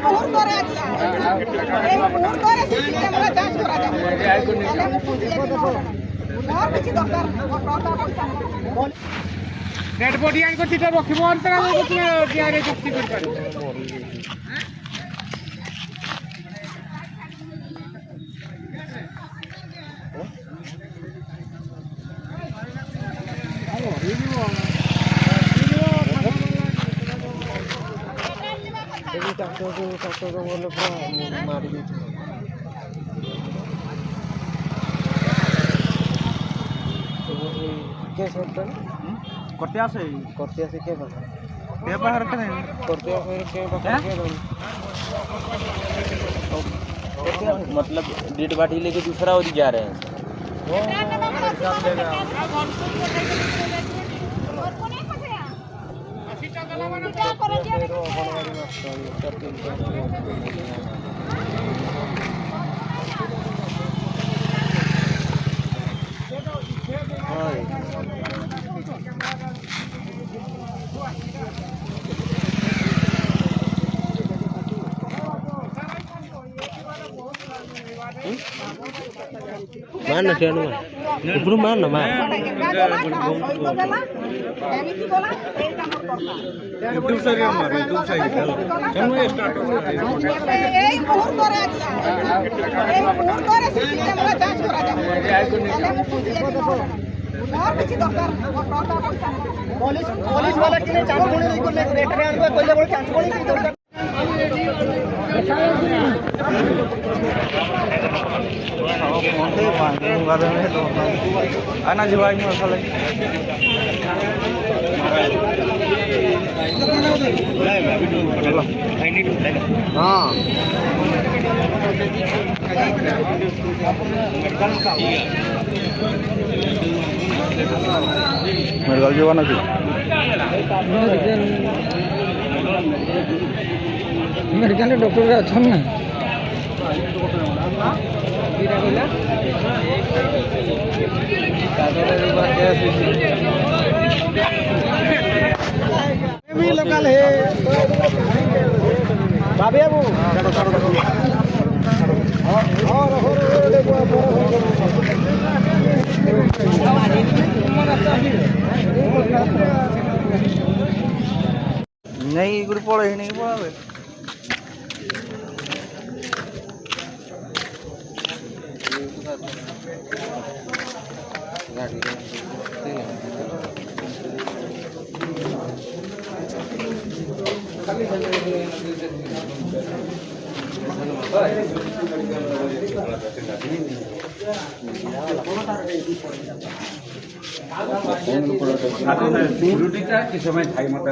মুহূর্তরে এই মুহূর্তরে CC camera যাଞ୍ଚ করা যাবে তাহলে ମୁଁ ବୁଝିଲେ କି ମୋର କିଛି ଦରକାର ଟଙ୍କା ପଇସା डेड बॉडी आन को चिटा रखिबो अंतरा को डिआरे जप्ति कर पारे बोले पूरा मार दी क्या सोचता करते आसे क्या बात पे बाहर के नहीं करते आसे क्या बात क्या मतलब डेड बॉडी लेके दूसरा और जा रहे हैं mana dia nu belum mana mah YouTube सारी हमारे YouTube सारी चलो ये स्टार्ट हो এই মুহূর্তরে এই মুহূর্তরে সিসি ক্যামেরা যাঞ্চ করা যাবে তাহলে ମୁଁ ବୁଝିଲେ କି ମୋର କିଛି ଦରକାର ଟଙ୍କା ପଇସା पुलिस वाला के लिए चांद बोली को लेटर आनबा कहले बोल चांद बोली की दरकार आना जीवाई में मसाला हाँ मेडिकल जीवाना थी मेडिकल डॉक्टर अच्छा ना भी लोकल है बाबे बाबू नहीं ग्रुप पड़े ही नहीं पड़ा समय खाई मत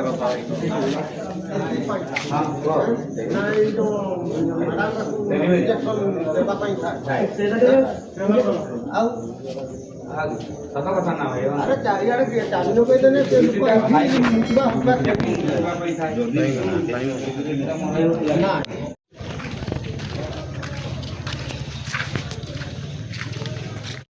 सत कथा ना अरे चारिआडे चाली लोग कहते